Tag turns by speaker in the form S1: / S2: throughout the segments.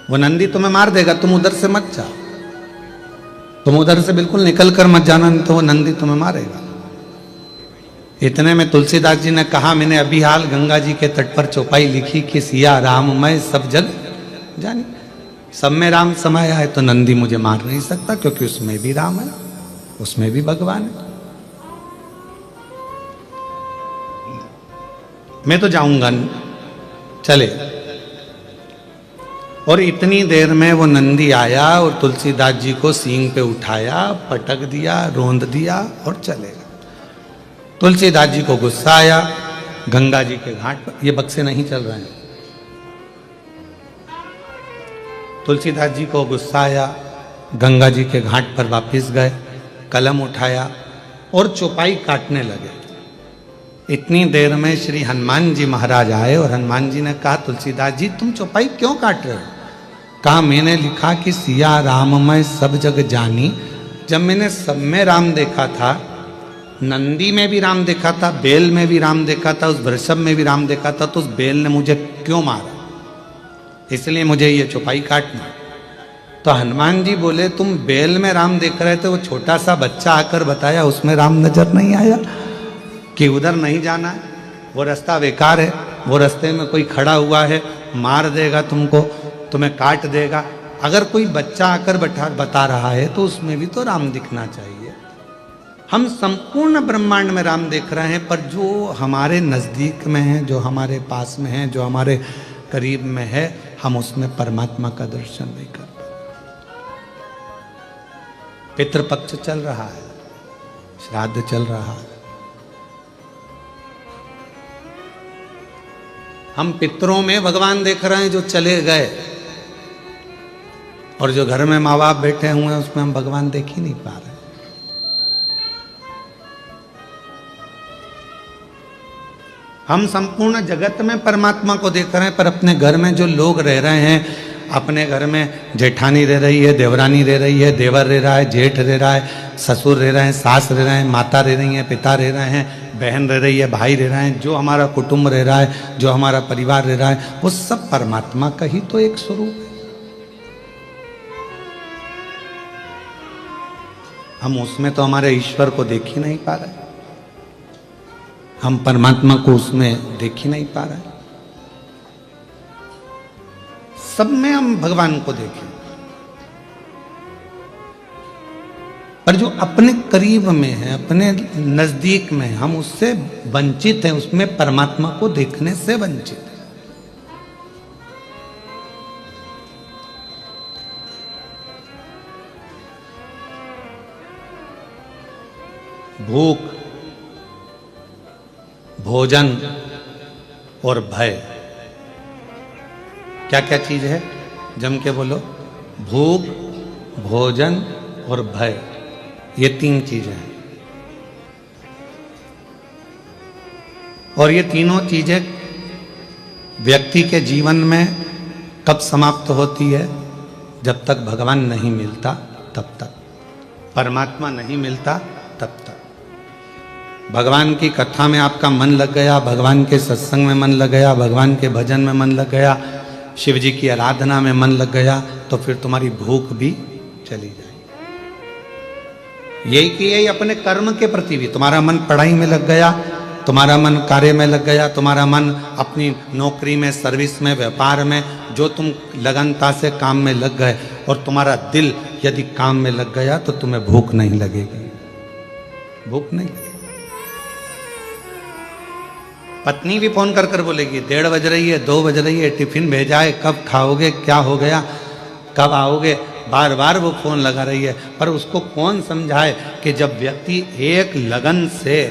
S1: वो नंदी तुम्हें मार देगा, तुम उधर से मत जाओ, तुम उधर से बिल्कुल निकल कर मत जाना, नहीं तो वो नंदी तुम्हें मारेगा। इतने में तुलसीदास जी ने कहा, मैंने अभी हाल गंगा जी के तट पर चौपाई लिखी कि सिया राममय सब जग जानी। सब में राम समाया है तो नंदी मुझे मार नहीं सकता, क्योंकि उसमें भी राम है, उसमें भी भगवान है। मैं तो जाऊंगा, चले। और इतनी देर में वो नंदी आया और तुलसीदास जी को सींग पे उठाया, पटक दिया, रोंद दिया और चले गए। तुलसीदास जी को गुस्सा आया, गंगा जी के घाट पर, ये बक्से नहीं चल रहे हैं, तुलसीदास जी को गुस्सा आया, गंगा जी के घाट पर वापस गए, कलम उठाया और चौपाई काटने लगे। इतनी देर में श्री हनुमान जी महाराज आए और हनुमान जी ने कहा, तुलसीदास जी तुम चौपाई क्यों काट रहे हो? कहा, मैंने लिखा कि सिया राममय सब जग जानी। जब मैंने सब में राम देखा था, नंदी में भी राम देखा था, बेल में भी राम देखा था, उस वृषभ में भी राम देखा था, तो उस बेल ने मुझे क्यों मारा? इसलिए मुझे ये चौपाई काटना। तो हनुमान जी बोले, तुम बेल में राम देख रहे थे, वो छोटा सा बच्चा आकर बताया, उसमें राम नजर नहीं आया कि उधर नहीं जाना है, वो रास्ता बेकार है, वो रास्ते में कोई खड़ा हुआ है, मार देगा तुमको, तुम्हें काट देगा। अगर कोई बच्चा आकर बता रहा है तो उसमें भी तो राम दिखना चाहिए। हम संपूर्ण ब्रह्मांड में राम देख रहे हैं, पर जो हमारे नज़दीक में है, जो हमारे पास में है, जो हमारे करीब में है, हम उसमें परमात्मा का दर्शन नहीं कर पाते। पितृपक्ष चल रहा है, श्राद्ध चल रहा है, हम पितरों में भगवान देख रहे हैं जो चले गए, और जो घर में माँ बाप बैठे हुए हैं उसमें हम भगवान देख ही नहीं पा रहे। हम संपूर्ण जगत में परमात्मा को देख रहे हैं, पर अपने घर में जो लोग रह रहे हैं, अपने घर में जेठानी रह रही है, देवरानी रह रही है, देवर रह रहा है, जेठ रह रहा है, ससुर रह रहे हैं, सास रह रहे हैं, माता रह रही है, पिता रह रहे हैं, बहन रह रही है, भाई रह रहे हैं, जो हमारा कुटुंब रह रहा है, जो हमारा परिवार रह रहा है, वो सब परमात्मा का ही तो एक स्वरूप है। हम उसमें तो हमारे ईश्वर को देख ही नहीं पा रहे, हम परमात्मा को उसमें देख ही नहीं पा रहे। सब में हम भगवान को देखें, पर जो अपने करीब में है, अपने नजदीक में, हम उससे वंचित हैं, उसमें परमात्मा को देखने से वंचित हैं। भूख, भोजन और भय, क्या क्या चीज है? जम के बोलो। भूख, भोजन और भय, ये तीन चीजें हैं। और ये तीनों चीजें व्यक्ति के जीवन में कब समाप्त होती है? जब तक भगवान नहीं मिलता तब तक, परमात्मा नहीं मिलता तब तक। भगवान की कथा में आपका मन लग गया, भगवान के सत्संग में मन लग गया, भगवान के भजन में मन लग गया, शिव जी की आराधना में मन लग गया, तो फिर तुम्हारी भूख भी चली जाएगी। यही कि यही अपने कर्म के प्रति भी, तुम्हारा मन पढ़ाई में लग गया, तुम्हारा मन कार्य में लग गया, तुम्हारा मन अपनी नौकरी में, सर्विस में, व्यापार में, जो तुम लगनता से काम में लग गए, और तुम्हारा दिल यदि काम में लग गया, तो तुम्हें भूख नहीं लगेगी, भूख नहीं लगेगी। पत्नी भी फोन कर कर बोलेगी, 1:30 बज रही है, 2 बज रही है, टिफिन भेजा है, कब खाओगे, क्या हो गया, कब आओगे, बार बार वो फोन लगा रही है। पर उसको कौन समझाए कि जब व्यक्ति एक लगन से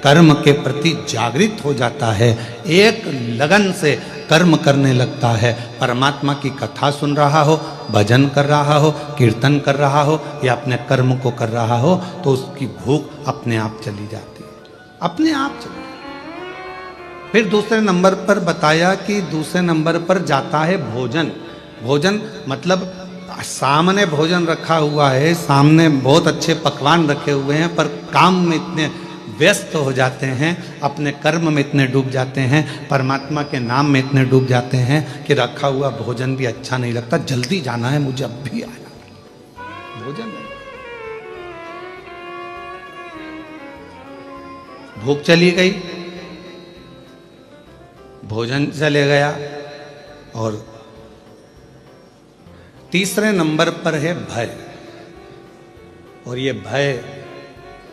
S1: कर्म के प्रति जागृत हो जाता है, एक लगन से कर्म करने लगता है, परमात्मा की कथा सुन रहा हो, भजन कर रहा हो, कीर्तन कर रहा हो, या अपने कर्म को कर रहा हो, तो उसकी भूख अपने आप चली जाती है, अपने आप चली। फिर दूसरे नंबर पर बताया कि दूसरे नंबर पर जाता है भोजन। भोजन मतलब सामने भोजन रखा हुआ है, सामने बहुत अच्छे पकवान रखे हुए हैं, पर काम में इतने व्यस्त हो जाते हैं, अपने कर्म में इतने डूब जाते हैं, परमात्मा के नाम में इतने डूब जाते हैं कि रखा हुआ भोजन भी अच्छा नहीं लगता। जल्दी जाना है मुझे, अब भी आना भोजन नहीं। भूख चली गई, भोजन चले गया। और तीसरे नंबर पर है भय। और ये भय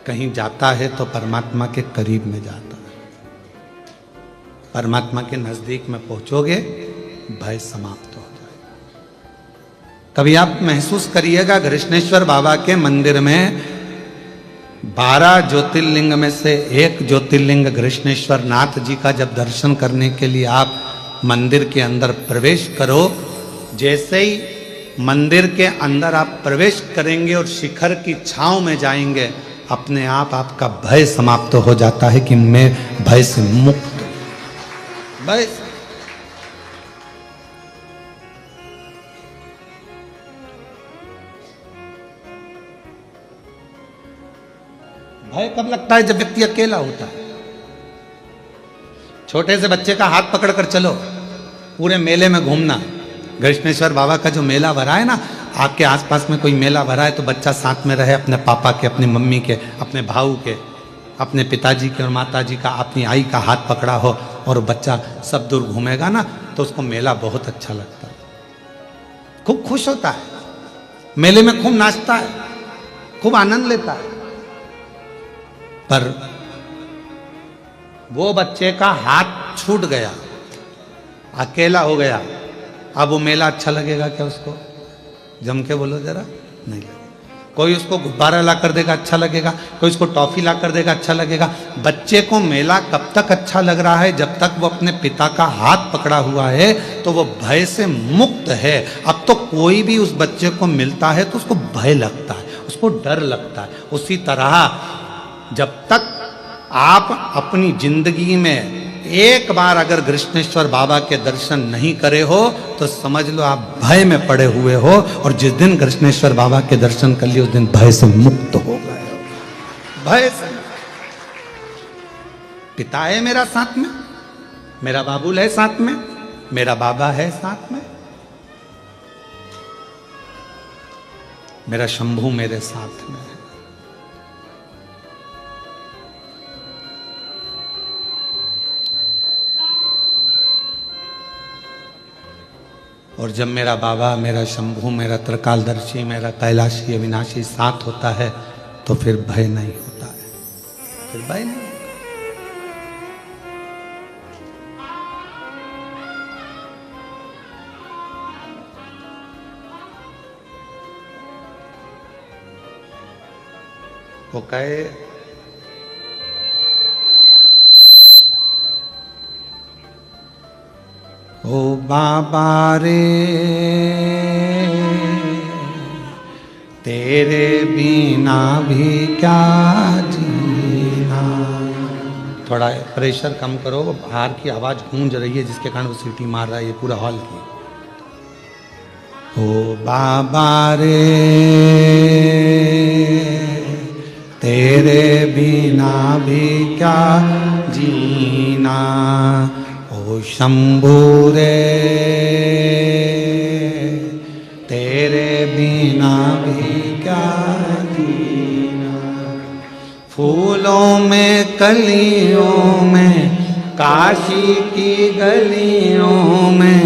S1: कहीं जाता है तो परमात्मा के करीब में जाता है। परमात्मा के नजदीक में पहुंचोगे, भय समाप्त हो जाएगा। कभी आप महसूस करिएगा, कृष्णेश्वर बाबा के मंदिर में 12 ज्योतिर्लिंग में से एक ज्योतिर्लिंग कृष्णेश्वर नाथ जी का जब दर्शन करने के लिए आप मंदिर के अंदर प्रवेश करो, जैसे ही मंदिर के अंदर आप प्रवेश करेंगे और शिखर की छांव में जाएंगे, अपने आप आपका भय समाप्त हो जाता है कि मैं भय से मुक्त। भय भय कब लगता है? जब व्यक्ति अकेला होता है। छोटे से बच्चे का हाथ पकड़कर चलो, पूरे मेले में घूमना। कृष्णेश्वर बाबा का जो मेला भरा है ना, आपके आसपास में कोई मेला भरा है तो बच्चा साथ में रहे, अपने पापा के, अपनी मम्मी के, अपने भाऊ के, अपने पिताजी के और माताजी का, अपनी आई का हाथ पकड़ा हो और बच्चा सब दूर घूमेगा ना, तो उसको मेला बहुत अच्छा लगता है, खूब खुश होता है, मेले में खूब नाचता है, खूब आनंद लेता है। पर वो बच्चे का हाथ छूट गया, अकेला हो गया, अब वो मेला अच्छा लगेगा क्या उसको? जम के बोलो जरा, नहीं लगेगा। कोई उसको गुब्बारा ला कर देगा, अच्छा लगेगा। कोई उसको टॉफी ला कर देगा, अच्छा लगेगा। बच्चे को मेला कब तक अच्छा लग रहा है? जब तक वो अपने पिता का हाथ पकड़ा हुआ है तो वो भय से मुक्त है। अब तो कोई भी उस बच्चे को मिलता है तो उसको भय लगता है, उसको डर लगता है। उसी तरह जब तक आप अपनी जिंदगी में एक बार अगर कृष्णेश्वर बाबा के दर्शन नहीं करे हो तो समझ लो आप भय में पड़े हुए हो, और जिस दिन कृष्णेश्वर बाबा के दर्शन कर लिए उस दिन भय से मुक्त हो गए हो। भय से। पिता है मेरा साथ में, मेरा बाबुल है साथ में, मेरा बाबा है साथ में, मेरा शंभू मेरे साथ में है। और जब मेरा बाबा, मेरा शंभू, मेरा त्रिकालदर्शी, मेरा कैलाशी अविनाशी साथ होता है तो फिर भय नहीं होता है, फिर भय नहीं होता। वो कहे ओ बाबा रे तेरे बिना भी क्या जीना। थोड़ा प्रेशर कम करो, बाहर की आवाज गूंज रही है जिसके कारण वो सीटी मार रहा है ये पूरा हॉल की। ओ बाबा रे तेरे बिना भी क्या जीना। ओ शंभू रे तेरे बिना भी क्या जीना। फूलों में कलियों में काशी की गलियों में,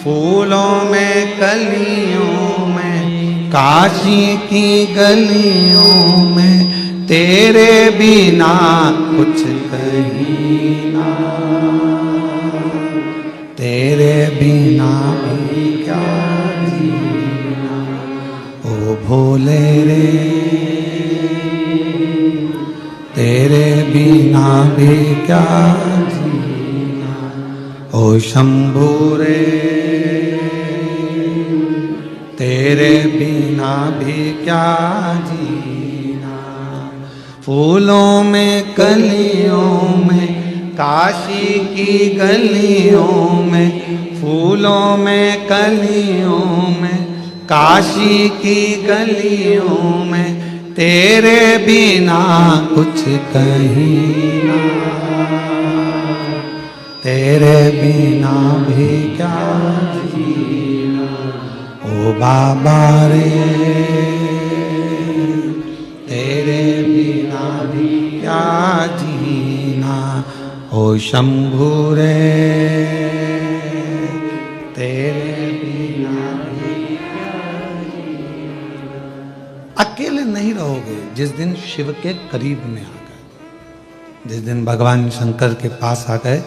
S1: फूलों में कलियों में काशी की गलियों में तेरे बिना कुछ कहीं ना। तेरे बिना भी क्या जीना। ओ भोले रे तेरे बिना भी क्या जीना। ओ शंभू रे तेरे बिना भी क्या जीना। फूलों में कलियों में काशी की गलियों में, फूलों में कलियों में काशी की गलियों में तेरे बिना कुछ कहीं ना, तेरे बिना भी क्या जीना, ओ बाबा रे तेरे बिना भी क्या जीना, ओ शंभू रे तेरे बिना भी क्या जीना। अकेले नहीं रहोगे जिस दिन शिव के करीब में आ गए, जिस दिन भगवान शंकर के पास आ गए,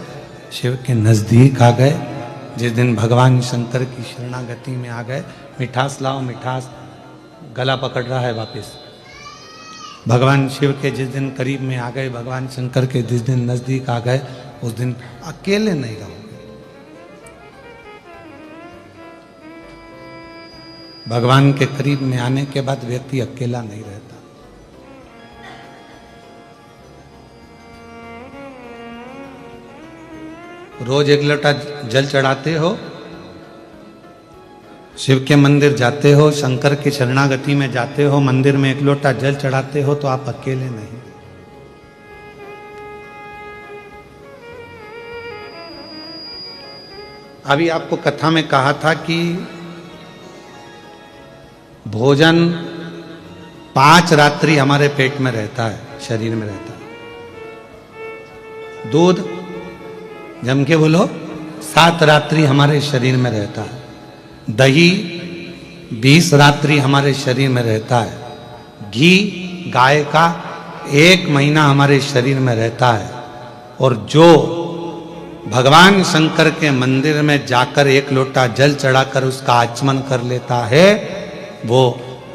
S1: शिव के नजदीक आ गए, जिस दिन भगवान शंकर की शरणागति में आ गए। मिठास लाओ मिठास, गला पकड़ रहा है वापस। भगवान शिव के जिस दिन करीब में आ गए, भगवान शंकर के जिस दिन नजदीक आ गए, उस दिन अकेले नहीं रहोगे। भगवान के करीब में आने के बाद व्यक्ति अकेला नहीं रहता। रोज एक लोटा जल चढ़ाते हो, शिव के मंदिर जाते हो, शंकर की शरणागति में जाते हो, मंदिर में एक लोटा जल चढ़ाते हो, तो आप अकेले नहीं। अभी आपको कथा में कहा था कि भोजन 5 रात्रि हमारे पेट में रहता है, शरीर में रहता है। दूध जम के बोलो 7 रात्रि हमारे शरीर में रहता है। दही 20 रात्रि हमारे शरीर में रहता है। घी गाय का 1 महीना हमारे शरीर में रहता है। और जो भगवान शंकर के मंदिर में जाकर एक लोटा जल चढ़ाकर उसका आचमन कर लेता है, वो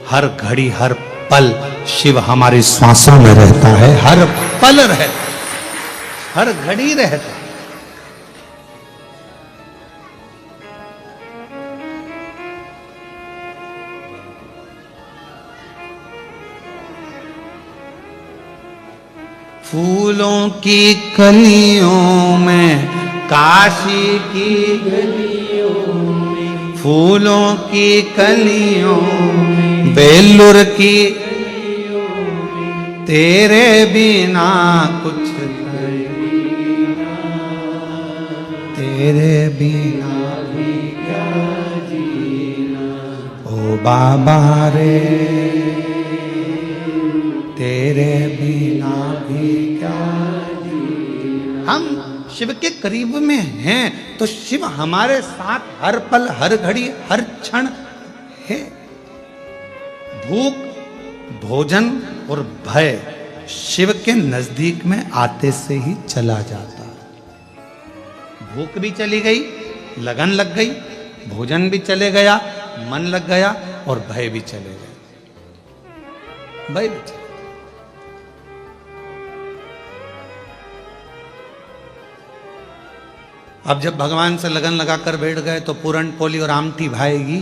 S1: हर घड़ी हर पल शिव हमारी श्वासों में रहता है, हर पल रहता, हर घड़ी रहता। फूलों की कलियों में, काशी की गलियों में, फूलों की कलियों में, बेलूर की गलियों में, तेरे बिना कुछ जीना, तेरे बिना भी क्या जीना, ओ बाबा रे तेरे बिना भी क्या जीना। हम शिव के करीब में हैं तो शिव हमारे साथ हर पल हर घड़ी हर क्षण है। भूख, भोजन और भय शिव के नजदीक में आते से ही चला जाता है। भूख भी चली गई, लगन लग गई, भोजन भी चले गया, मन लग गया, और भय भी चले गए, भय भी चले। अब जब भगवान से लगन लगाकर बैठ गए तो पूरन पोली और आमटी भाएगी।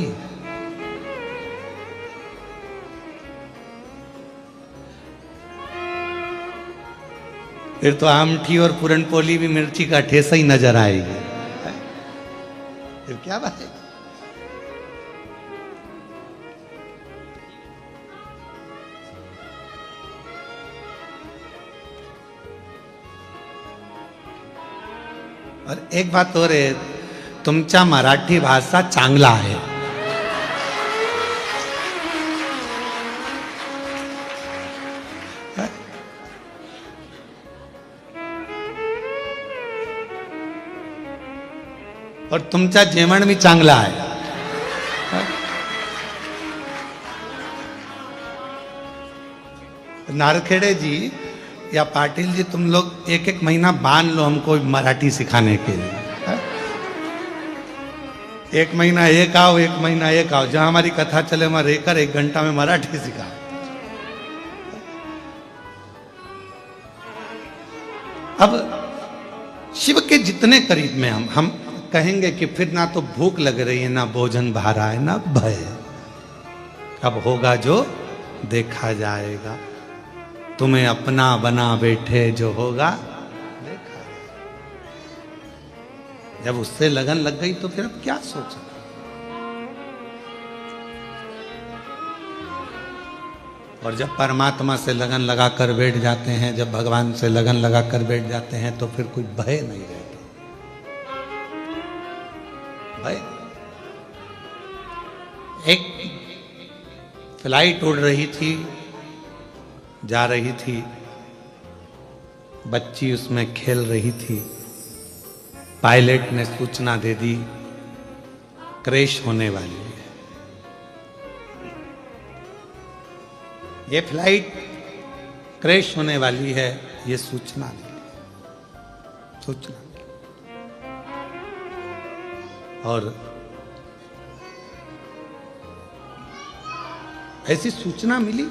S1: फिर तो आमठी और पूरन पोली भी मिर्ची का ठेसा ही नजर आएगी। फिर क्या बात है। और एक बात और है, तुमचा मराठी भाषा चांगला आहे। और तुमचा जेवण भी चांगला आहे। नारखेड़े जी या पाटिल जी, तुम लोग 1-1 महीना बांध लो हमको मराठी सिखाने के लिए। 1 महीना एक आओ, 1 महीना एक आओ, जहां हमारी कथा चले वहां रहकर 1 घंटा में मराठी सिखा। अब शिव के जितने करीब में हम कहेंगे कि फिर ना तो भूख लग रही है, ना भोजन भा रहा है, ना भय। अब होगा जो देखा जाएगा, तुम्हें अपना बना बैठे जो होगा देखा। जब उससे लगन लग गई तो फिर अब क्या सोचा। और जब परमात्मा से लगन लगा कर बैठ जाते हैं, जब भगवान से लगन लगा कर बैठ जाते हैं, तो फिर कोई भय नहीं रहता। भय। एक फ्लाइट उड़ रही थी, जा रही थी, बच्ची उसमें खेल रही थी। पायलट ने सूचना दे दी, क्रैश होने वाली है। ये फ्लाइट क्रैश होने वाली है, ये सूचना मिली, सूचना मिली। और ऐसी सूचना मिली,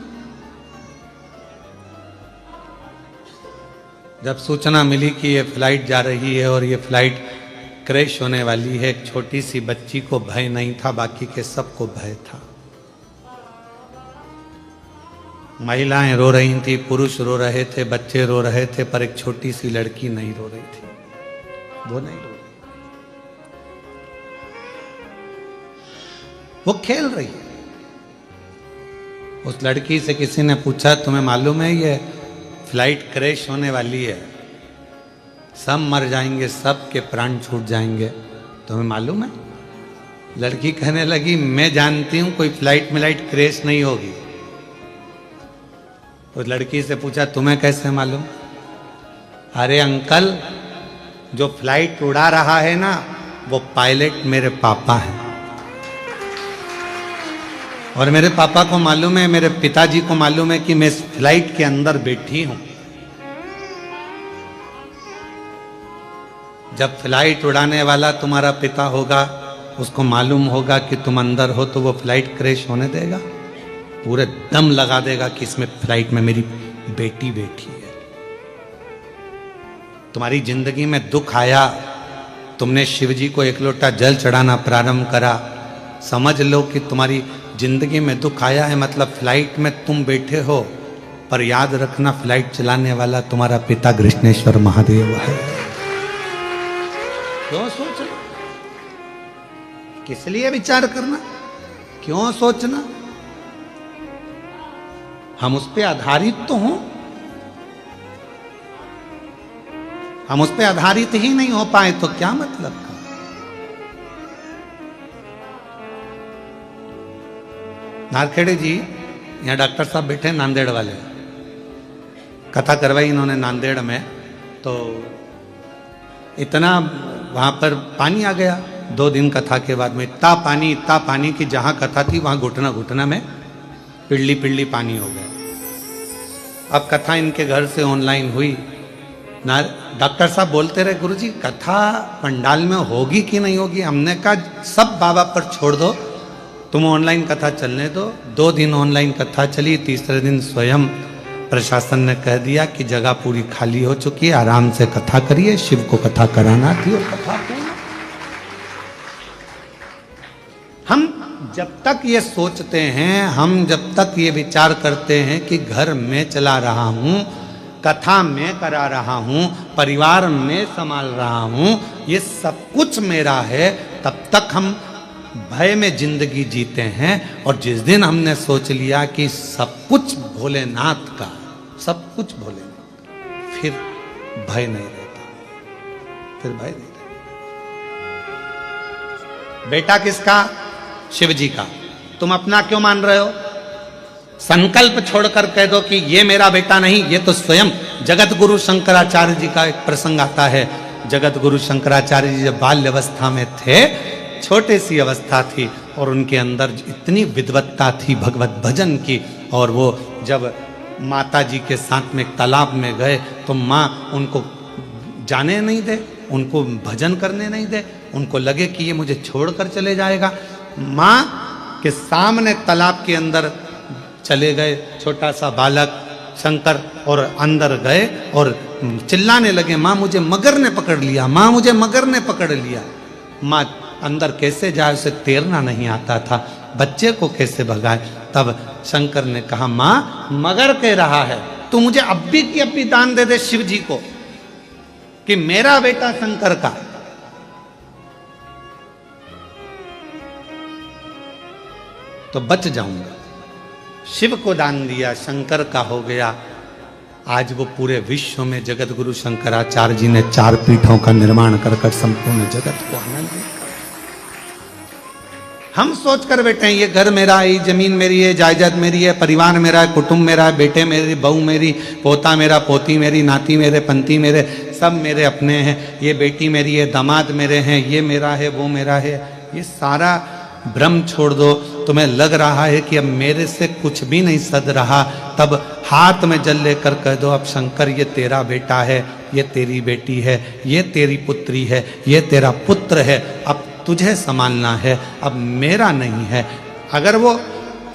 S1: जब सूचना मिली कि ये फ्लाइट जा रही है और ये फ्लाइट क्रैश होने वाली है, एक छोटी सी बच्ची को भय नहीं था, बाकी के सबको भय था। महिलाएं रो रही थी, पुरुष रो रहे थे, बच्चे रो रहे थे, पर एक छोटी सी लड़की नहीं रो रही थी। वो नहीं रो रही, वो खेल रही है। उस लड़की से किसी ने पूछा, तुम्हें मालूम है ये फ्लाइट क्रैश होने वाली है, सब मर जाएंगे, सब के प्राण छूट जाएंगे, तुम्हें मालूम है? लड़की कहने लगी, मैं जानती हूं कोई फ्लाइट मिलाइट क्रैश नहीं होगी। उस लड़की से पूछा, तुम्हें कैसे मालूम? अरे अंकल, जो फ्लाइट उड़ा रहा है ना, वो पायलट मेरे पापा हैं। और मेरे पापा को मालूम है, मेरे पिताजी को मालूम है कि मैं इस फ्लाइट के अंदर बैठी हूं। जब फ्लाइट उड़ाने वाला तुम्हारा पिता होगा, उसको मालूम होगा कि तुम अंदर हो, तो वो फ्लाइट क्रैश होने देगा? पूरे दम लगा देगा कि इसमें फ्लाइट में मेरी बेटी बैठी है। तुम्हारी जिंदगी में दुख आया, तुमने शिव जी को एक लोटा जल चढ़ाना प्रारंभ करा, समझ लो कि तुम्हारी जिंदगी में दुख आया है, मतलब फ्लाइट में तुम बैठे हो, पर याद रखना फ्लाइट चलाने वाला तुम्हारा पिता कृष्णेश्वर महादेव है। क्यों सोचना? किस लिए विचार करना? क्यों सोचना? हम उस पे आधारित तो हों। हम उस पे आधारित ही नहीं हो पाए तो क्या मतलब का? नारखेड़े जी, यहाँ डॉक्टर साहब बैठे, नांदेड़ वाले, कथा करवाई इन्होंने नांदेड़ में, तो इतना वहां पर पानी आ गया 2 दिन कथा के बाद में, इतना पानी कि जहां कथा थी वहां घुटना घुटना में पिल्ली पिल्ली पानी हो गया। अब कथा इनके घर से ऑनलाइन हुई ना, डॉक्टर साहब बोलते रहे, गुरुजी कथा पंडाल में होगी कि नहीं होगी? हमने कहा सब बाबा पर छोड़ दो, तुम ऑनलाइन कथा चलने दो। 2 दिन ऑनलाइन कथा चली, तीसरे दिन स्वयं प्रशासन ने कह दिया कि जगह पूरी खाली हो चुकी है, आराम से कथा करिए, शिव को कथा कराना थी और कथा पूरी। हम जब तक ये सोचते हैं, हम जब तक ये विचार करते हैं कि घर में चला रहा हूं, कथा में करा रहा हूं, परिवार में संभाल रहा हूं, ये सब कुछ मेरा है, तब तक हम भय में जिंदगी जीते हैं। और जिस दिन हमने सोच लिया कि सब कुछ भोलेनाथ का, सब कुछ भोलेनाथ का, फिर भय नहीं रहता, फिर भय नहीं रहता। बेटा किसका? शिव जी का। तुम अपना क्यों मान रहे हो? संकल्प छोड़कर कह दो कि ये मेरा बेटा नहीं, ये तो स्वयं जगत गुरु शंकराचार्य जी का एक प्रसंग आता है। जगत गुरु शंकराचार्य जी जब बाल्य अवस्था में थे, छोटे सी अवस्था थी, और उनके अंदर इतनी विद्वत्ता थी भगवत भजन की, और वो जब माता जी के साथ में तालाब में गए तो माँ उनको जाने नहीं दे, उनको भजन करने नहीं दे, उनको लगे कि ये मुझे छोड़कर चले जाएगा। माँ के सामने तालाब के अंदर चले गए छोटा सा बालक शंकर, और अंदर गए और चिल्लाने लगे, माँ मुझे मगर ने पकड़ लिया, माँ मुझे मगर ने पकड़ लिया। माँ अंदर कैसे जाए, उसे तैरना नहीं आता था, बच्चे को कैसे भगाए? तब शंकर ने कहा, माँ मगर कह रहा है, तू मुझे अब्बी की अब्बी दान दे दे शिव जी को, कि मेरा बेटा शंकर का। तो बच जाऊंगा। शिव को दान दिया, शंकर का हो गया। आज वो पूरे विश्व में जगत गुरु शंकराचार्य जी ने 4 पीठों का निर्माण कर कर संपूर्ण जगत को आनंद दिया। हम सोच कर बैठे हैं ये घर मेरा है, ये जमीन मेरी है, जायदाद मेरी है, परिवार मेरा है, कुटुंब मेरा है, बेटे मेरी, बहू मेरी, पोता मेरा, पोती मेरी, नाती मेरे, पंती मेरे, सब मेरे अपने हैं। ये बेटी मेरी है, दामाद मेरे हैं, ये मेरा है, वो मेरा है। ये सारा भ्रम छोड़ दो। तुम्हें लग रहा है कि अब मेरे से कुछ भी नहीं सद रहा, तब हाथ में जल लेकर कह दो अब शंकर ये तेरा बेटा है, ये तेरी बेटी है, ये तेरी पुत्री है, ये तेरा पुत्र है, अब तुझे संभालना है, अब मेरा नहीं है। अगर वो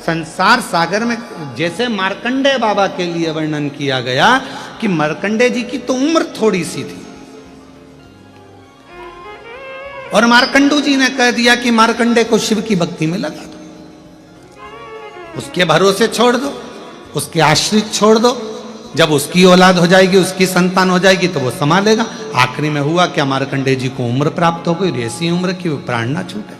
S1: संसार सागर में, जैसे मार्कंडेय बाबा के लिए वर्णन किया गया कि मार्कंडेय जी की तो उम्र थोड़ी सी थी और मार्कंडू जी ने कह दिया कि मार्कंडेय को शिव की भक्ति में लगा दो, उसके भरोसे छोड़ दो, उसके आश्रित छोड़ दो। जब उसकी औलाद हो जाएगी, उसकी संतान हो जाएगी तो वो संभालेगा। आखिरी में हुआ क्या, मार्कंडेय जी को उम्र प्राप्त हो गई, ऐसी उम्र की वो प्राण ना छूटे।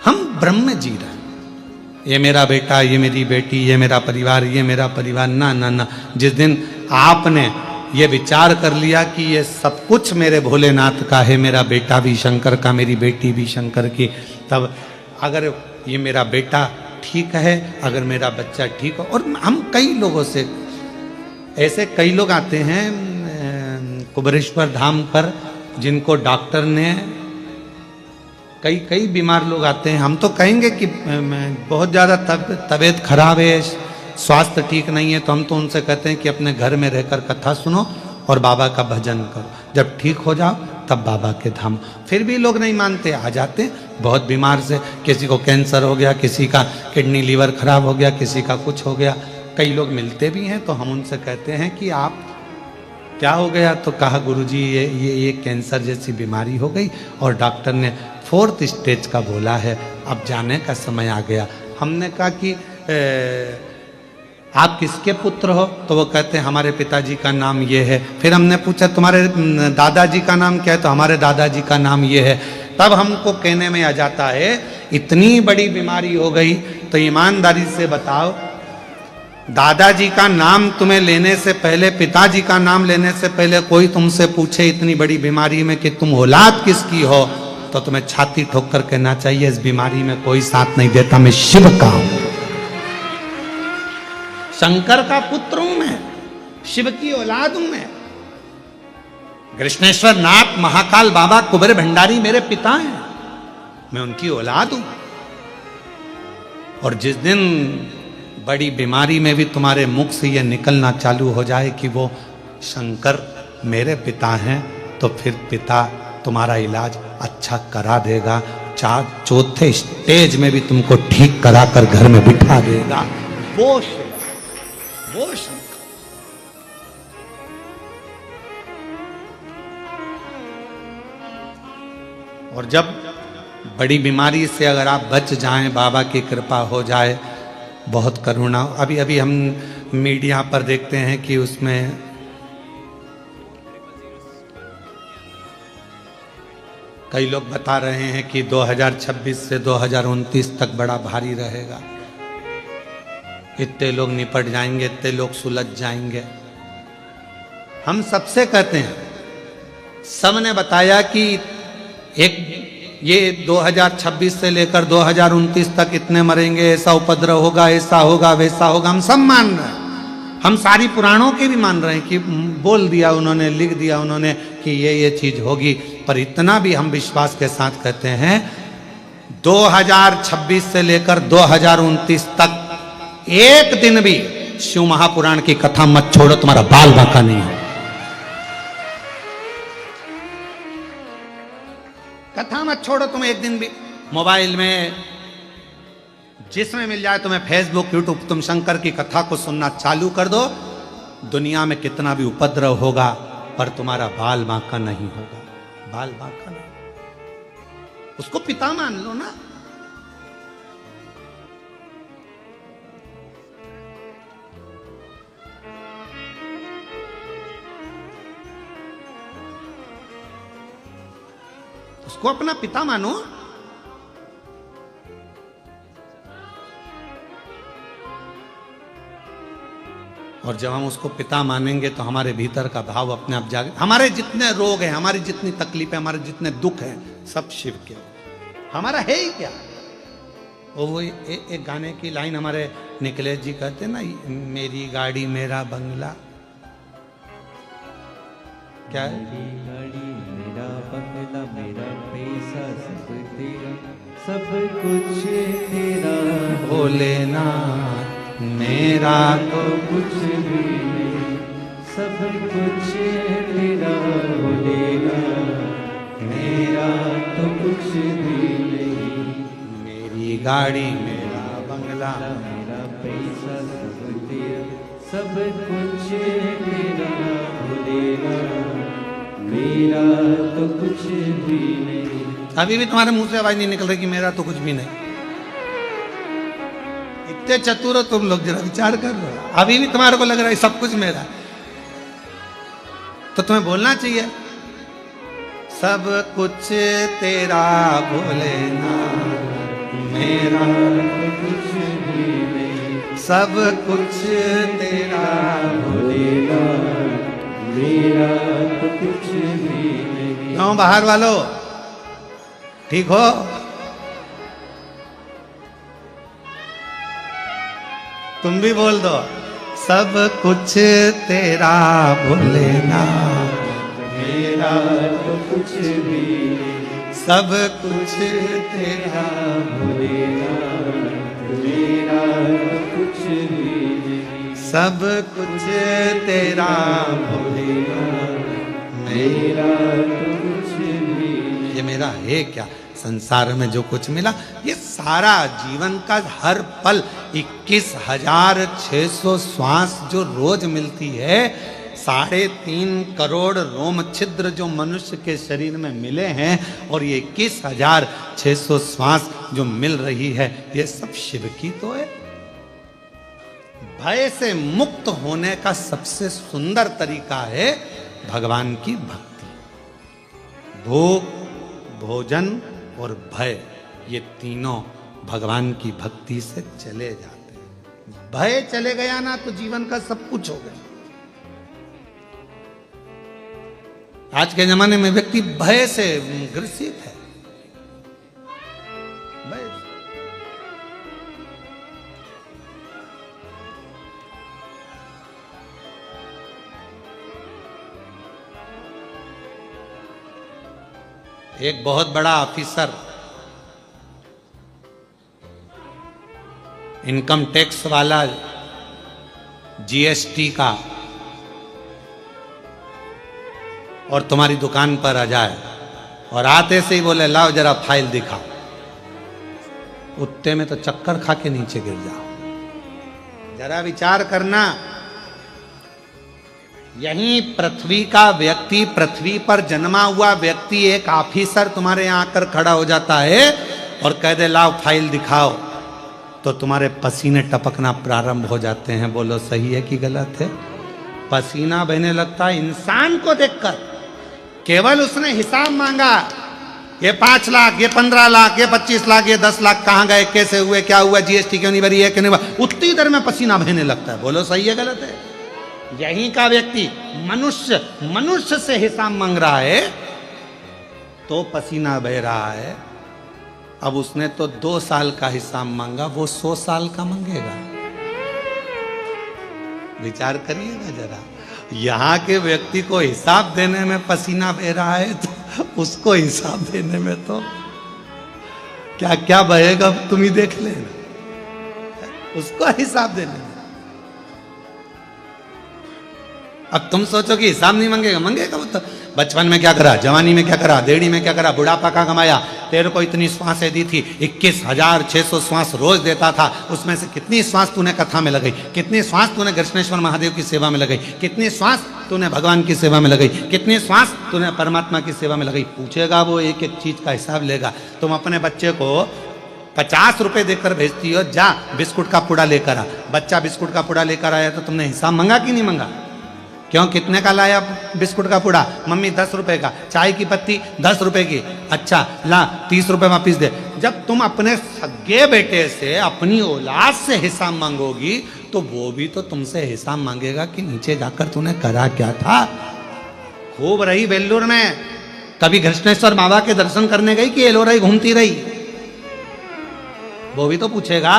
S1: हम ब्रह्म में जी रहे हैं। ये मेरा बेटा, ये मेरी बेटी, ये मेरा परिवार, ये मेरा परिवार, ना ना ना। जिस दिन आपने ये विचार कर लिया कि ये सब कुछ मेरे भोलेनाथ का है, मेरा बेटा भी शंकर का, मेरी बेटी भी शंकर की, तब अगर ये मेरा बेटा ठीक है, अगर मेरा बच्चा ठीक हो। और हम कई लोगों से, ऐसे कई लोग आते हैं कुबेरेश्वर धाम पर जिनको डॉक्टर ने, कई बीमार लोग आते हैं। हम तो कहेंगे कि बहुत ज़्यादा तबीयत खराब है, स्वास्थ्य ठीक नहीं है, तो हम तो उनसे कहते हैं कि अपने घर में रहकर कथा सुनो और बाबा का भजन करो, जब ठीक हो जाओ तब बाबा के धाम। फिर भी लोग नहीं मानते, आ जाते बहुत बीमार से, किसी को कैंसर हो गया, किसी का किडनी लीवर खराब हो गया, किसी का कुछ हो गया। कई लोग मिलते भी हैं तो हम उनसे कहते हैं कि आप क्या हो गया, तो कहा गुरुजी ये कैंसर जैसी बीमारी हो गई और डॉक्टर ने 4th स्टेज का बोला है, अब जाने का समय आ गया। हमने कहा कि आप किसके पुत्र हो, तो वो कहते हैं हमारे पिताजी का नाम ये है। फिर हमने पूछा तुम्हारे दादाजी का नाम क्या है, तो हमारे दादाजी का नाम ये है। तब हमको कहने में आ जाता है इतनी बड़ी बीमारी हो गई, तो ईमानदारी से बताओ, दादाजी का नाम तुम्हें लेने से पहले, पिताजी का नाम लेने से पहले कोई तुमसे पूछे इतनी बड़ी बीमारी में कि तुम औलाद किसकी हो, तो तुम्हें छाती ठोक कर कहना चाहिए इस बीमारी में कोई साथ नहीं देता, मैं शिव का हूं, शंकर का पुत्र हूं मैं, शिव की औलाद हूं मैं। कृष्णेश्वर नाथ, महाकाल बाबा, कुबेर भंडारी मेरे पिता हैं, मैं उनकी औलाद हूं। और जिस दिन बड़ी बीमारी में भी तुम्हारे मुख से यह निकलना चालू हो जाए कि वो शंकर मेरे पिता हैं, तो फिर पिता तुम्हारा इलाज अच्छा करा देगा, 4th स्टेज में भी तुमको ठीक करा कर घर में बिठा देगा। वो शंकर। और जब बड़ी बीमारी से अगर आप बच जाएं, बाबा की कृपा हो जाए, बहुत करुणा। अभी हम मीडिया पर देखते हैं कि उसमें कई लोग बता रहे हैं कि 2026 से 2029 तक बड़ा भारी रहेगा, इतने लोग निपट जाएंगे, इतने लोग सुलझ जाएंगे। हम सबसे कहते हैं, सबने बताया कि एक ये 2026 से लेकर 2029 तक इतने मरेंगे, ऐसा उपद्रव होगा, ऐसा होगा, वैसा होगा, हम सब मान रहे हैं। हम सारी पुराणों के भी मान रहे हैं कि बोल दिया उन्होंने, लिख दिया उन्होंने कि ये चीज होगी। पर इतना भी हम विश्वास के साथ कहते हैं 2026 से लेकर 2029 तक एक दिन भी शिव महापुराण की कथा मत छोड़ो, तुम्हारा बाल बांका नहीं हो। कथा मत छोड़ो तुम एक दिन भी। मोबाइल में जिसमें मिल जाए तुम्हें, फेसबुक, यूट्यूब, तुम शंकर की कथा को सुनना चालू कर दो। दुनिया में कितना भी उपद्रव होगा पर तुम्हारा बाल बांका नहीं होगा, बाल बांका नहीं। उसको पिता मान लो ना। उसको अपना पिता मानो। और जब हम उसको पिता मानेंगे तो हमारे भीतर का भाव अपने आप जागे। हमारे जितने रोग हैं, हमारी जितनी तकलीफें, हमारे जितने दुख हैं, सब शिव के। हमारा है ही क्या। वो एक गाने की लाइन हमारे निकलेश जी कहते हैं ना, मेरी गाड़ी मेरा बंगला, क्या है?
S2: मेरी गाड़ी मेरा बंगला, मेरा पैसा सब तेरा, सब कुछ तेरा
S1: भोलेनाथ, मेरा
S2: तो कुछ भी नहीं, सब कुछ तेरा भोलेनाथ, मेरा तो कुछ भी नहीं।
S1: मेरी गाड़ी मेरा बंगला,
S2: मेरा पैसा सब तेरा, सब कुछ तेरा भोलेनाथ, मेरा तो कुछ भी नहीं।
S1: अभी भी तुम्हारे मुंह से आवाज नहीं निकल रही कि मेरा तो कुछ भी नहीं। इतने चतुर हो तुम लोग, जरा विचार कर रहे हो। अभी भी तुम्हारे को लग रहा है सब कुछ मेरा, तो तुम्हें बोलना चाहिए सब कुछ तेरा भोलेनाथ, मेरा
S2: तो कुछ भी नहीं,
S1: सब कुछ तेरा
S2: भोलेनाथ, मेरा तो कुछ भी नहीं।
S1: क्यों बाहर वालों, ठीक हो? तुम भी बोल दो सब कुछ तेरा भोलेनाथ,
S2: मेरा तो कुछ भी नहीं,
S1: सब कुछ तेरा
S2: भोलेनाथ, मेरा तो कुछ भी नहीं,
S1: सब कुछ तेरा
S2: भोलेनाथ, मेरा तो कुछ भी नहीं।
S1: ये मेरा है क्या? संसार में जो कुछ मिला ये सारा जीवन का हर पल 21,600 श्वास जो रोज मिलती है, 3.5 करोड़ रोम छिद्र जो मनुष्य के शरीर में मिले हैं, और ये 21,600 श्वास जो मिल रही है, ये सब शिव की तो है। भय से मुक्त होने का सबसे सुंदर तरीका है भगवान की भक्ति। भूख, भोजन और भय, ये तीनों भगवान की भक्ति से चले जाते हैं। भय चले गया ना तो जीवन का सब कुछ हो गया। आज के जमाने में व्यक्ति भय से ग्रसित है। भय। एक बहुत बड़ा ऑफिसर इनकम टैक्स वाला, जीएसटी का, और तुम्हारी दुकान पर आ जाए और आते से ही बोले लाओ जरा फाइल दिखाओ, उतने में तो चक्कर खा के नीचे गिर जाओ। जरा विचार करना, यहीं पृथ्वी का व्यक्ति, पृथ्वी पर जन्मा हुआ व्यक्ति, एक ऑफिसर तुम्हारे यहां आकर खड़ा हो जाता है और कह दे लाओ फाइल दिखाओ, तो तुम्हारे पसीने टपकना प्रारंभ हो जाते हैं। बोलो सही है कि गलत है? पसीना बहने लगता है इंसान को देखकर। केवल उसने हिसाब मांगा, ये 5 लाख, ये 15 लाख, ये 25 लाख, ये 10 लाख कहां गए, कैसे हुए, क्या हुआ, जीएसटी क्यों नहीं भरी है, क्यों नहीं भरा, उतनी देर में पसीना बहने लगता है। बोलो सही है गलत है? यहीं का व्यक्ति मनुष्य से हिसाब मांग रहा है तो पसीना बह रहा है। अब उसने तो 2 साल का हिसाब मांगा, वो 100 साल का मांगेगा। विचार करिएगा जरा, यहां के व्यक्ति को हिसाब देने में पसीना बह रहा है तो उसको हिसाब देने में तो क्या क्या बहेगा तुम ही देख लेना, उसको हिसाब देने में। अब तुम सोचो कि हिसाब नहीं मांगेगा, मांगेगा वो तो। बचपन में क्या करा, जवानी में क्या करा, देड़ी में क्या करा, बुढ़ापा का कमाया, तेरे को इतनी श्वासें दी थी, 21,600 श्वास रोज देता था, उसमें से कितनी श्वास तूने कथा में लगाई, कितनी श्वास तूने कृष्णेश्वर महादेव की सेवा में लगाई, कितनी श्वास तूने भगवान की सेवा में लगाई, कितनी श्वास तूने परमात्मा की सेवा में लगाई। पूछेगा वो, एक एक चीज का हिसाब लेगा। तुम अपने बच्चे को 50 रुपए देकर भेजती हो, जा बिस्कुट का पुड़ा लेकर आ। बच्चा बिस्कुट का पुड़ा लेकर आया तो तुमने हिसाब मांगा कि नहीं मांगा? क्यों, कितने का लाया बिस्कुट का पुड़ा? मम्मी 10 रुपए का। चाय की पत्ती 10 रुपए की। अच्छा ला 30 रुपए वापिस दे। जब तुम अपने सगे बेटे से, अपनी औलाद से हिसाब मांगोगी तो वो भी तो तुमसे हिसाब मांगेगा कि नीचे जाकर तूने करा क्या था। खूब रही वेल्लूर में, कभी कृष्णेश्वर बाबा के दर्शन करने गई कि एलोराई घूमती रही, वो भी तो पूछेगा।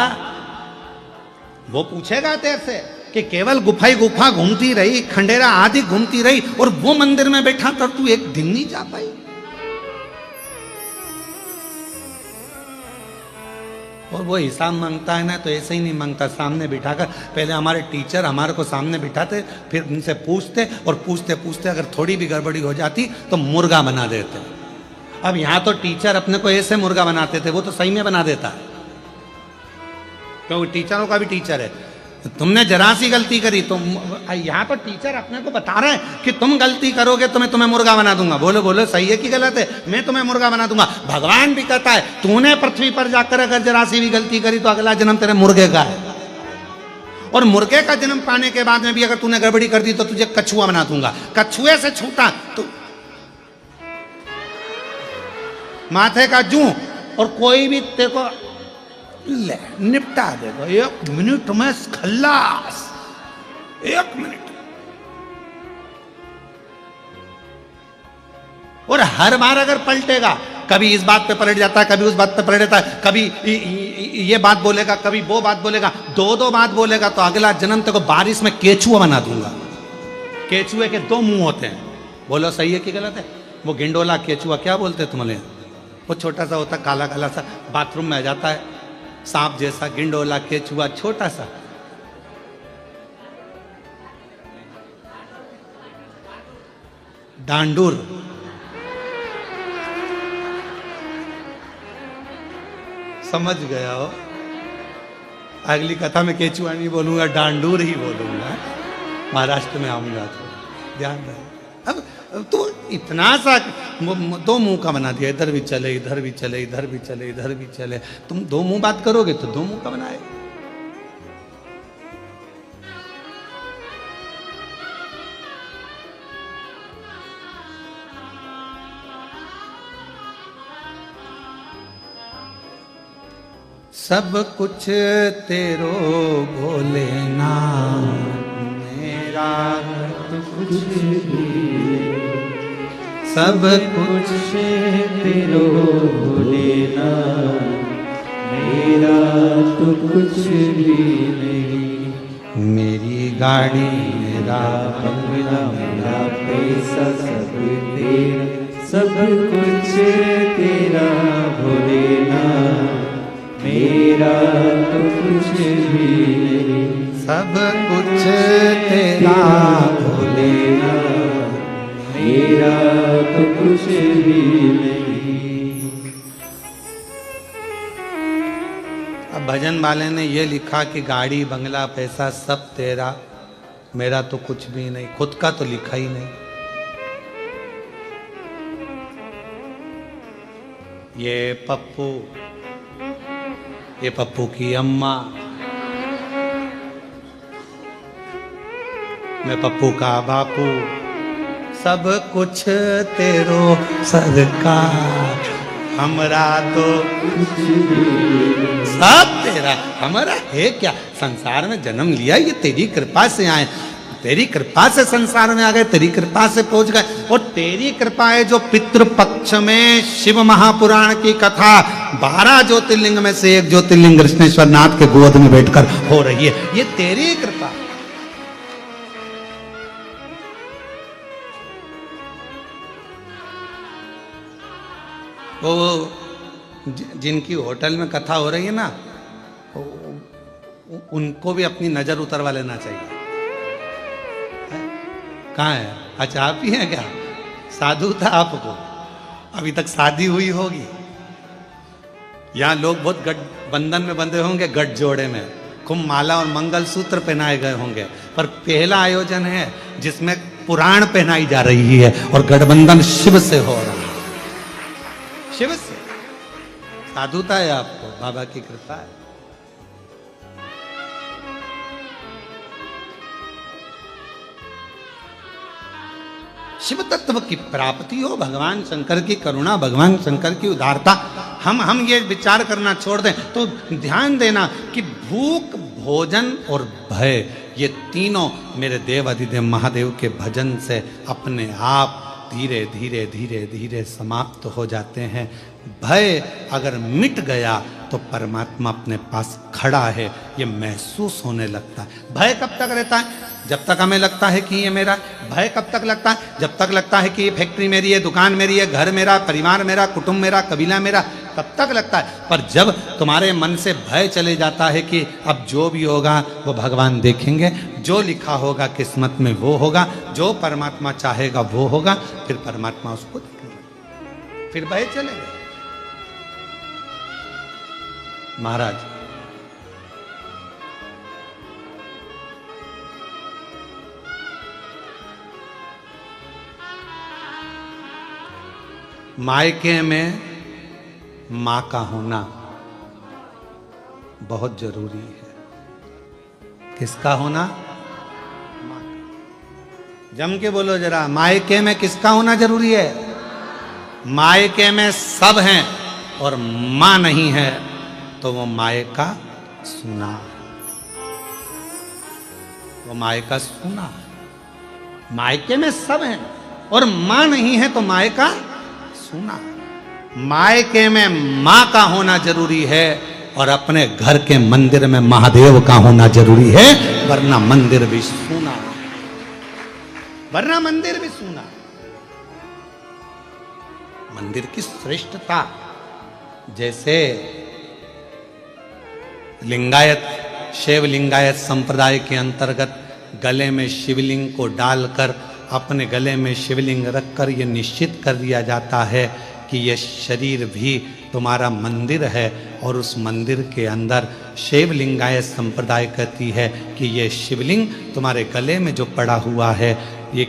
S1: वो पूछेगा तेरे से कि केवल गुफा ही गुफा घूमती रही, खंडेरा आदि घूमती रही, और वो मंदिर में बैठा था, तू एक दिन नहीं जा पाई। और वो हिसाब मांगता है ना, तो ऐसे ही नहीं मांगता, सामने बिठाकर, पहले हमारे टीचर हमारे को सामने बिठाते, फिर उनसे पूछते, और पूछते पूछते अगर थोड़ी भी गड़बड़ी हो जाती तो मुर्गा बना देते। अब यहाँ तो टीचर अपने को ऐसे मुर्गा बनाते थे, वो तो सही में बना देता है, क्योंकि टीचरों का भी टीचर है। तुमने जरा सी गलती करी तो यहाँ तो टीचर अपने को बता रहे हैं कि तुम गलती करोगे तो मैं तुम्हें मुर्गा बना दूंगा। बोलो बोलो, सही है कि गलत है? मैं तुम्हें मुर्गा बना दूंगा। भगवान भी कहता है तूने पृथ्वी पर जाकर अगर जरा सी भी गलती करी तो अगला जन्म तेरे मुर्गे का है, और मुर्गे का जन्म पाने के बाद में भी अगर तूने गड़बड़ी कर दी तो तुझे कछुआ बना दूंगा। कछुए से छूटा तो माथे का जू, और कोई भी तेरे को ले निपटा देगा 1 मिनट में, खल्लास 1 मिनट। और हर बार अगर पलटेगा, कभी इस बात पे पलट जाता है, कभी उस बात पे पलट जाता है, कभी ये बात बोलेगा, कभी वो बात बोलेगा, 2 बात बोलेगा, तो अगला जन्म तेरे को बारिश में केचुआ बना दूंगा। केचुए के 2 मुंह होते हैं, बोलो सही है कि गलत है? वो गिंडोला केचुआ क्या बोलते हैं तुम्हारे? वो छोटा सा होता, काला काला सा, बाथरूम में आ जाता है, सांप जैसा। गिंडोला केचुआ छोटा सा। डांडूर, समझ गया हो? अगली कथा में केचुआ नहीं बोलूंगा, डांडूर ही बोलूंगा। महाराष्ट्र में आऊंगा तो ध्यान रहे। अब तो इतना सा 2 मुंह का बना दिया, इधर भी चले, इधर भी चले, इधर भी चले, इधर भी चले। तुम 2 मुंह बात करोगे तो 2 मुंह का बनाए। सब कुछ तेरो भोलेनाथ, मेरा तो कुछ भी, सब कुछ
S2: तेरो भोलेनाथ, मेरा तो कुछ भी नहीं।
S1: मेरी गाड़ी, मेरा
S2: बंगला, मेरा पैसा सब तेरा, सब कुछ तेरा भोलेनाथ, मेरा तो कुछ भी नहीं।
S1: सब कुछ तेरा
S2: भोलेनाथ, मेरा तो कुछ भी नहीं।
S1: अब भजन वाले ने ये लिखा कि गाड़ी बंगला पैसा सब तेरा, मेरा तो कुछ भी नहीं। खुद का तो लिखा ही नहीं। ये पप्पू की अम्मा, मैं पप्पू का बापू, सब कुछ तेरो सरकार, हमरा तो सब तेरा, हमारा है क्या? संसार में जन्म लिया ये तेरी कृपा से आए, तेरी कृपा से संसार में आ गए, तेरी कृपा से पहुंच गए। और तेरी कृपा है जो पितृपक्ष में शिव महापुराण की कथा 12 ज्योतिर्लिंग में से एक ज्योतिर्लिंग कृष्णेश्वर नाथ के गोद में बैठकर हो रही है, ये तेरी कृपा। वो जिनकी होटल में कथा हो रही है ना, उनको भी अपनी नजर उतरवा लेना चाहिए। कहाँ है? अच्छा आप ही हैं क्या? साधु था आपको, अभी तक शादी हुई होगी। यहाँ लोग बहुत बंधन में बंधे होंगे, गठ जोड़े में खूब माला और मंगल सूत्र पहनाए गए होंगे, पर पहला आयोजन है जिसमें पुराण पहनाई जा रही है और गठबंधन शिव से हो रहा है। शिव से साधुता है आपको, बाबा की कृपा है। शिव तत्व की प्राप्ति हो, भगवान शंकर की करुणा, भगवान शंकर की उदारता। हम ये विचार करना छोड़ दें तो ध्यान देना कि भूख भोजन और भय, ये तीनों मेरे देव अधिदेव महादेव के भजन से अपने आप धीरे धीरे धीरे धीरे समाप्त हो जाते हैं। भय अगर मिट गया तो परमात्मा अपने पास खड़ा है, ये महसूस होने लगता है। भय कब तक रहता है? जब तक हमें लगता है कि ये मेरा। भय कब तक लगता है? जब तक लगता है कि ये फैक्ट्री मेरी है, दुकान मेरी है, घर मेरा, परिवार मेरा, कुटुंब मेरा, कबीला मेरा, तब तक लगता है। पर जब तुम्हारे मन से भय चले जाता है कि अब जो भी होगा वो भगवान देखेंगे, जो लिखा होगा किस्मत में वो होगा, जो परमात्मा चाहेगा वो होगा, फिर परमात्मा उसको देखेंगे, फिर भय चले गए। महाराज मायके में मां का होना बहुत जरूरी है। किसका होना? मां का। जम के बोलो जरा, मायके में किसका होना जरूरी है? मायके में सब हैं और मां नहीं है तो वो मायका सुना है, वो मायका सुना है। मायके में सब हैं और मां नहीं है तो मायका सुना। मायके में मां का होना जरूरी है और अपने घर के मंदिर में महादेव का होना जरूरी है, वरना मंदिर भी सुना, वरना मंदिर भी सुना। मंदिर की श्रेष्ठता, जैसे लिंगायत, शैव लिंगायत संप्रदाय के अंतर्गत गले में शिवलिंग को डालकर अपने गले में शिवलिंग रखकर यह निश्चित कर दिया जाता है कि यह शरीर भी तुम्हारा मंदिर है, और उस मंदिर के अंदर शैव लिंगायत संप्रदाय कहती है कि यह शिवलिंग तुम्हारे गले में जो पड़ा हुआ है, ये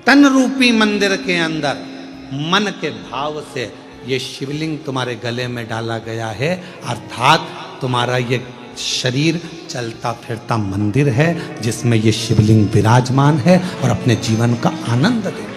S1: तन रूपी मंदिर के अंदर मन के भाव से ये शिवलिंग तुम्हारे गले में डाला गया है, अर्थात तुम्हारा ये शरीर चलता फिरता मंदिर है जिसमें ये शिवलिंग विराजमान है और अपने जीवन का आनंद दे।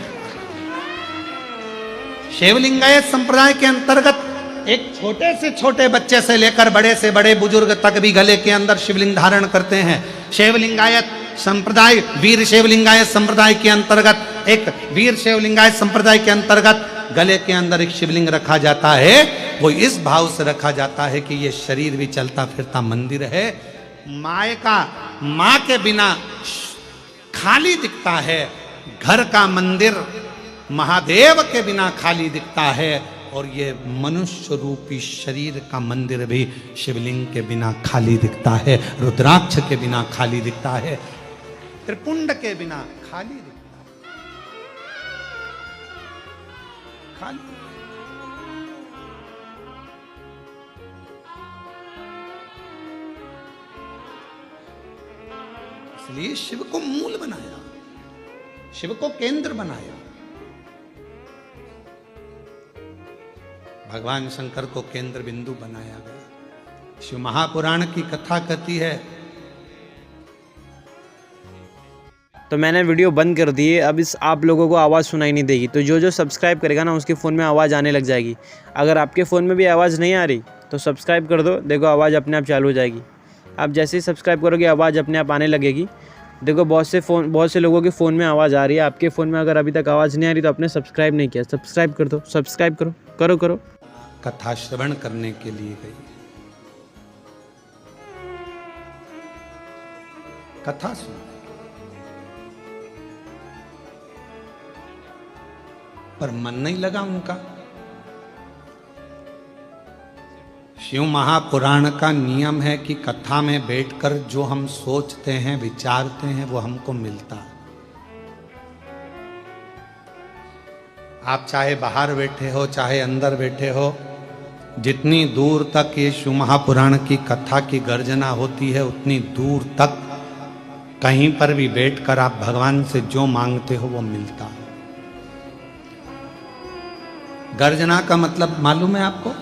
S1: शिवलिंगायत संप्रदाय के अंतर्गत एक छोटे से छोटे बच्चे से लेकर बड़े से बड़े बुजुर्ग तक भी गले के अंदर शिवलिंग धारण करते हैं। शिवलिंगायत संप्रदाय, वीर शिवलिंगायत संप्रदाय के अंतर्गत, एक वीर शिवलिंगायत संप्रदाय के अंतर्गत गले के अंदर एक शिवलिंग रखा जाता है। वो इस भाव से रखा जाता है कि ये शरीर भी चलता फिरता मंदिर है। मायका, मां के बिना खाली दिखता है, घर का मंदिर महादेव के बिना खाली दिखता है, और ये मनुष्य रूपी शरीर का मंदिर भी शिवलिंग के बिना खाली दिखता है, रुद्राक्ष के बिना खाली दिखता है, त्रिपुंड के बिना खाली दिखता है, खाली। इसलिए शिव को मूल बनाया, शिव को केंद्र बनाया। भगवान शंकर को केंद्र बिंदु बनाया गया। शिव महापुराण की कथा कहती है।
S3: तो मैंने वीडियो बंद कर दी है, अब इस आप लोगों को आवाज़ सुनाई नहीं देगी। तो जो जो सब्सक्राइब करेगा ना उसके फ़ोन में आवाज़ आने लग जाएगी। अगर आपके फ़ोन में भी आवाज़ नहीं आ रही तो सब्सक्राइब कर दो, देखो आवाज़ अपने आप चालू हो जाएगी। आप जैसे ही सब्सक्राइब करोगे आवाज़ अपने आप आने लगेगी। देखो बहुत से लोगों के फ़ोन में आवाज़ आ रही है, आपके फ़ोन में अगर अभी तक आवाज़ नहीं आ रही तो आपने सब्सक्राइब नहीं किया, सब्सक्राइब कर दो, सब्सक्राइब करो करो करो।
S1: कथा श्रवण करने के लिए गई, कथा सुन, पर मन नहीं लगा उनका। शिव महापुराण का नियम है कि कथा में बैठकर जो हम सोचते हैं, विचारते हैं, वो हमको मिलता है। आप चाहे बाहर बैठे हो चाहे अंदर बैठे हो, जितनी दूर तक ये शिव महापुराण की कथा की गर्जना होती है उतनी दूर तक कहीं पर भी बैठकर आप भगवान से जो मांगते हो वो मिलता है। गर्जना का मतलब मालूम है आपको?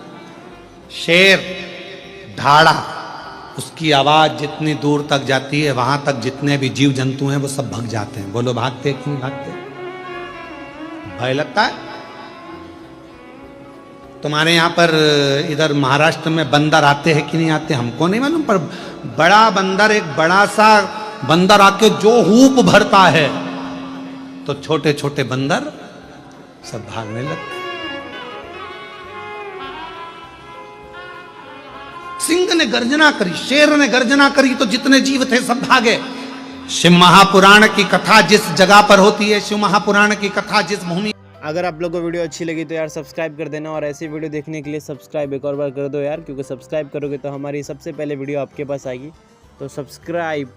S1: शेर, ढाड़ा, उसकी आवाज जितनी दूर तक जाती है वहां तक जितने भी जीव जंतु हैं वो सब भाग जाते हैं। बोलो भागते कि नहीं भागते? भय लगता है तुम्हारे यहाँ पर इधर महाराष्ट्र में बंदर आते हैं कि नहीं आते हमको नहीं मालूम, पर बड़ा बंदर, एक बड़ा सा बंदर आके जो हूप भरता है तो छोटे छोटे बंदर सब भागने लगते। सिंह ने गर्जना करी, शेर ने गर्जना करी तो जितने जीव थे सब भागे। शिव महापुराण की कथा जिस जगह पर होती है, शिव महापुराण की कथा जिस भूमि।
S3: अगर आप लोगों को वीडियो अच्छी लगी तो यार सब्सक्राइब कर देना, और ऐसी वीडियो देखने के लिए सब्सक्राइब एक और बार कर दो यार, क्योंकि सब्सक्राइब करोगे तो हमारी सबसे पहले वीडियो आपके पास आएगी। तो सब्सक्राइब